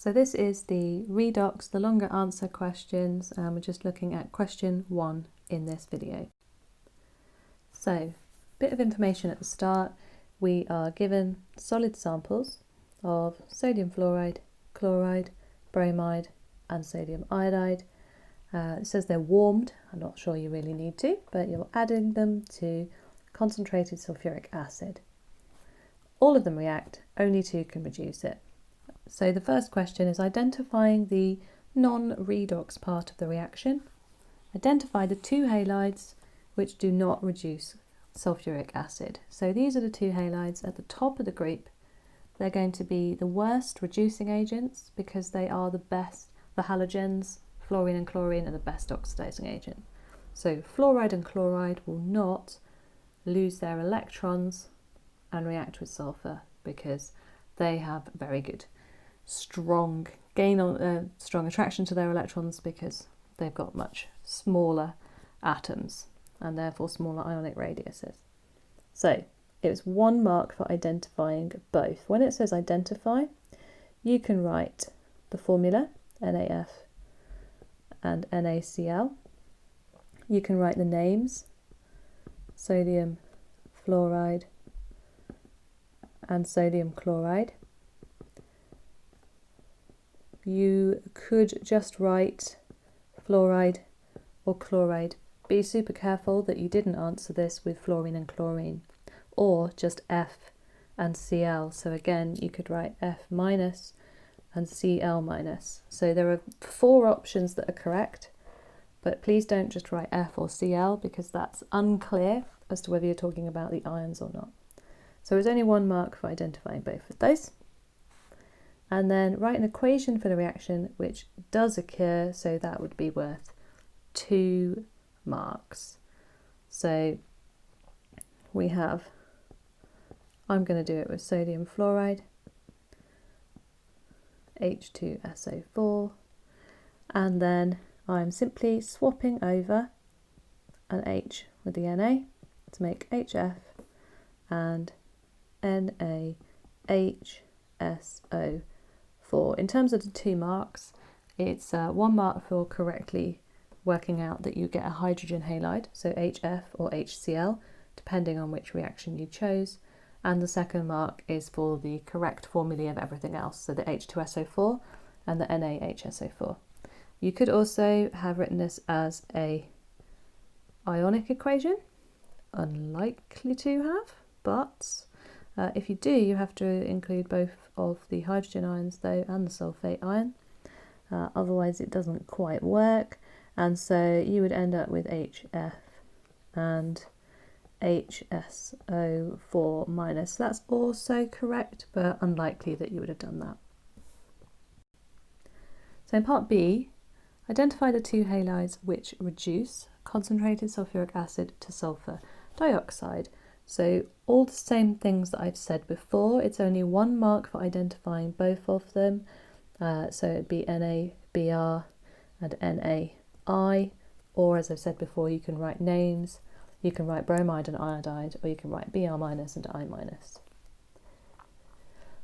So this is the Redox, the longer answer questions, and we're just looking at question 1 in this video. So, bit of information at the start. We are given solid samples of sodium fluoride, chloride, bromide and sodium iodide. It says they're warmed. I'm not sure you really need to, but you're adding them to concentrated sulfuric acid. All of them react, only 2 can reduce it. So the first question is identifying the non-redox part of the reaction. Identify the 2 halides which do not reduce sulfuric acid. So these are the 2 halides at the top of the group. They're going to be the worst reducing agents because they are the best, the halogens, fluorine and chlorine, are the best oxidizing agent. So fluoride and chloride will not lose their electrons and react with sulfur because they have very good strong attraction to their electrons because they've got much smaller atoms and therefore smaller ionic radiuses. So it was 1 mark for identifying both. When it says identify, you can write the formula NaF and NaCl. You can write the names sodium fluoride and sodium chloride. You could just write fluoride or chloride. Be super careful that you didn't answer this with fluorine and chlorine, or just F and Cl. So again, you could write F minus and Cl minus. So there are 4 options that are correct, but please don't just write F or Cl because that's unclear as to whether you're talking about the ions or not. So it's only 1 mark for identifying both of those. And then write an equation for the reaction which does occur, so that would be worth 2 marks. So we have, I'm going to do it with sodium fluoride, H2SO4, and then I'm simply swapping over an H with the Na to make HF and NaHSO4. In terms of the 2 marks, it's 1 mark for correctly working out that you get a hydrogen halide, so HF or HCl, depending on which reaction you chose, and the 2nd mark is for the correct formulae of everything else, so the H2SO4 and the NaHSO4. You could also have written this as a ionic equation, unlikely to have, but if you do, you have to include both of the hydrogen ions though and the sulfate ion, otherwise it doesn't quite work, and so you would end up with HF and HSO4 minus. That's also correct, but unlikely that you would have done that. So in part B, identify the 2 halides which reduce concentrated sulfuric acid to sulfur dioxide. So all the same things that I've said before, it's only 1 mark for identifying both of them. So it'd be NaBr and NaI, or as I've said before, you can write names, you can write bromide and iodide, or you can write Br minus and I minus.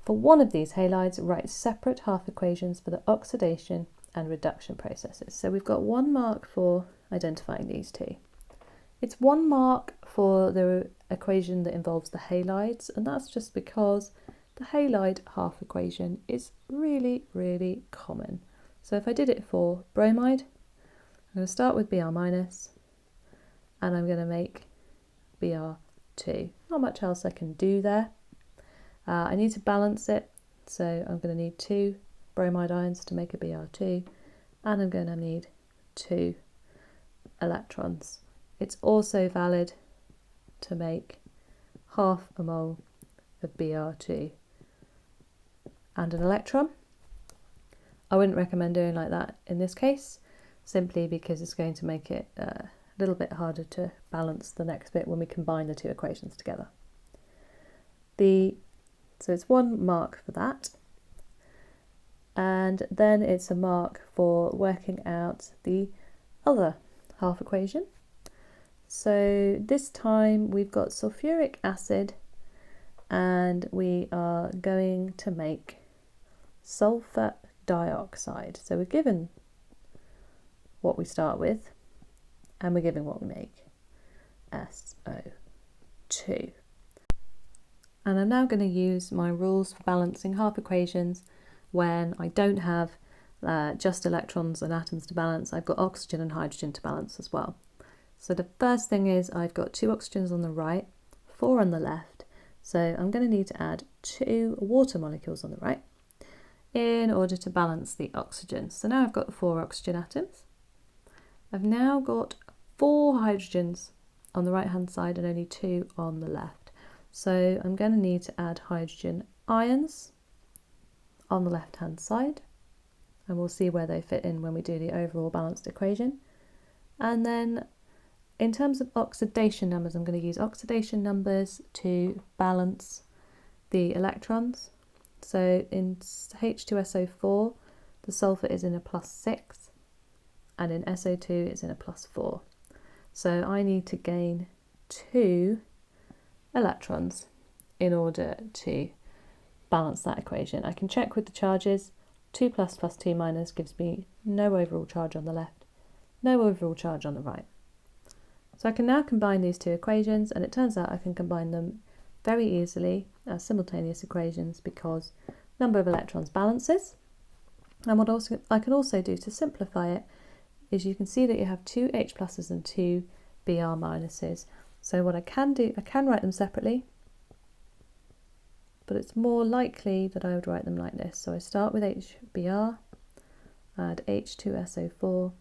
For one of these halides, write separate half equations for the oxidation and reduction processes. So we've got 1 mark for identifying these 2. It's 1 mark for the equation that involves the halides, and that's just because the halide half equation is really, really common. So if I did it for bromide, I'm going to start with Br minus, and I'm going to make Br2. Not much else I can do there. I need to balance it, so I'm going to need 2 bromide ions to make a Br2, and I'm going to need 2 electrons. It's also valid to make half a mole of Br2 and an electron. I wouldn't recommend doing like that in this case, simply because it's going to make it a little bit harder to balance the next bit when we combine the 2 equations together. So it's 1 mark for that, and then it's a mark for working out the other half equation. So this time we've got sulfuric acid and we are going to make sulfur dioxide. So we're given what we start with and we're given what we make, SO2. And I'm now going to use my rules for balancing half equations when I don't have just electrons and atoms to balance. I've got oxygen and hydrogen to balance as well. So the first thing is I've got 2 oxygens on the right, 4 on the left. So I'm going to need to add 2 water molecules on the right in order to balance the oxygen. So now I've got 4 oxygen atoms. I've now got 4 hydrogens on the right hand side and only 2 on the left. So I'm going to need to add hydrogen ions on the left hand side, and we'll see where they fit in when we do the overall balanced equation. And then in terms of oxidation numbers, I'm going to use oxidation numbers to balance the electrons. So in H2SO4, the sulfur is in a +6, and in SO2 it's in a +4. So I need to gain 2 electrons in order to balance that equation. I can check with the charges. 2 plus 2 minus gives me no overall charge on the left, no overall charge on the right. So I can now combine these 2 equations, and it turns out I can combine them very easily as simultaneous equations because number of electrons balances. And what I can also do to simplify it is you can see that you have 2 H pluses and 2 Br minuses. So what I can do, I can write them separately, but it's more likely that I would write them like this. So I start with HBr, add H2SO4,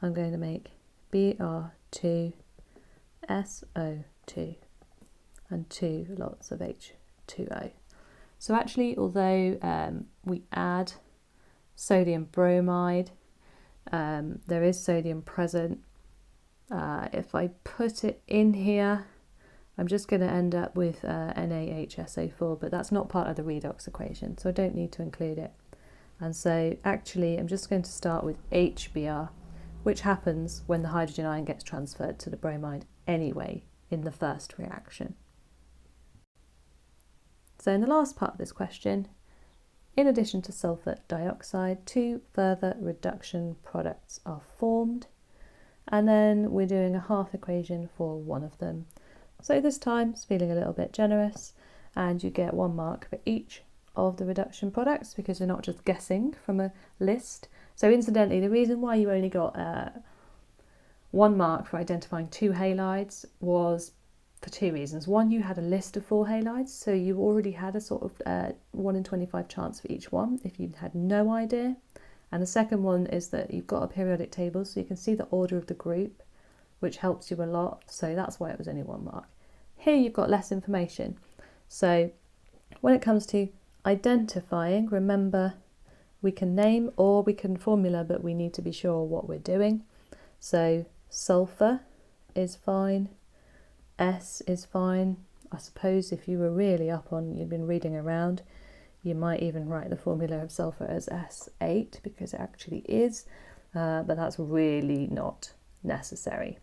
I'm going to make Br2, SO2, and 2 lots of H2O. So actually, although we add sodium bromide, there is sodium present. If I put it in here, I'm just going to end up with NaHSO4, but that's not part of the redox equation, so I don't need to include it. And so actually I'm just going to start with HBr, which happens when the hydrogen ion gets transferred to the bromide anyway in the first reaction. So in the last part of this question, in addition to sulfur dioxide, 2 further reduction products are formed, and then we're doing a half equation for one of them. So this time it's feeling a little bit generous, and you get 1 mark for each of the reduction products because you're not just guessing from a list. So incidentally, the reason why you only got 1 mark for identifying 2 halides was for 2 reasons. One, you had a list of 4 halides, so you already had a sort of 1 in 25 chance for each one if you had no idea. And the second one is that you've got a periodic table, so you can see the order of the group, which helps you a lot. So that's why it was only 1 mark. Here you've got less information. So when it comes to identifying, remember we can name or we can formula, but we need to be sure what we're doing. So sulfur is fine, S is fine. I suppose if you were really up on, you'd been reading around, you might even write the formula of sulfur as S8 because it actually is, but that's really not necessary.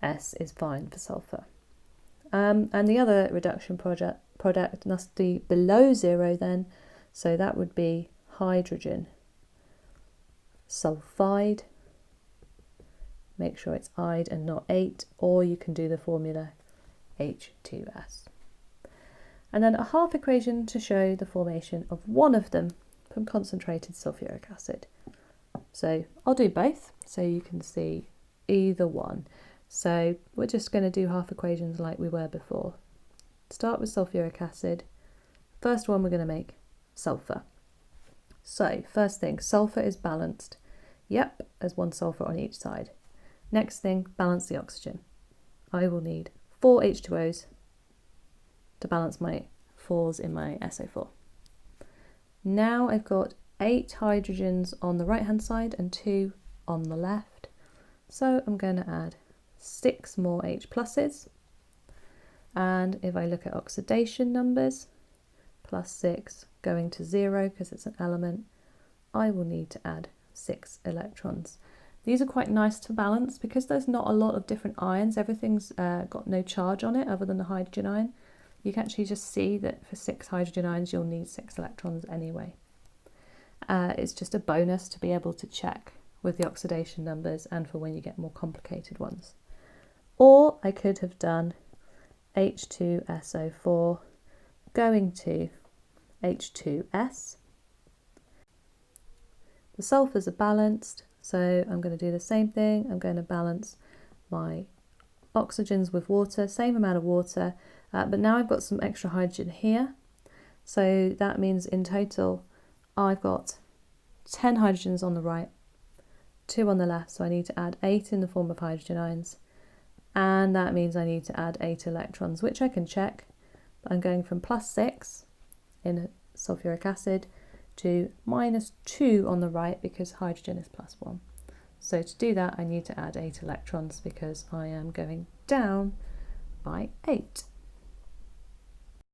S is fine for sulfur. And the other reduction product must be below 0 then, so that would be hydrogen sulfide. Make sure it's "ide" and not 8, or you can do the formula H2S. And then a half equation to show the formation of one of them from concentrated sulfuric acid. So I'll do both so you can see either one. So we're just going to do half equations like we were before. Start with sulfuric acid. First one we're going to make sulfur. So first thing, sulfur is balanced. Yep, there's 1 sulfur on each side. Next thing, balance the oxygen. I will need 4 H2Os to balance my 4s in my SO4. Now I've got 8 hydrogens on the right hand side and 2 on the left. So I'm going to add 6 more H pluses. And if I look at oxidation numbers, +6 going to 0 because it's an element, I will need to add 6 electrons. These are quite nice to balance because there's not a lot of different ions. Everything's got no charge on it other than the hydrogen ion. You can actually just see that for 6 hydrogen ions you'll need 6 electrons anyway. It's just a bonus to be able to check with the oxidation numbers and for when you get more complicated ones. Or I could have done H2SO4 going to H2S. The sulfurs are balanced, so I'm going to do the same thing. I'm going to balance my oxygens with water, same amount of water, but now I've got some extra hydrogen here. So that means in total I've got 10 hydrogens on the right, 2 on the left, so I need to add 8 in the form of hydrogen ions, and that means I need to add 8 electrons, which I can check. I'm going from +6 in sulfuric acid to -2 on the right because hydrogen is +1. So to do that I need to add 8 electrons because I am going down by 8.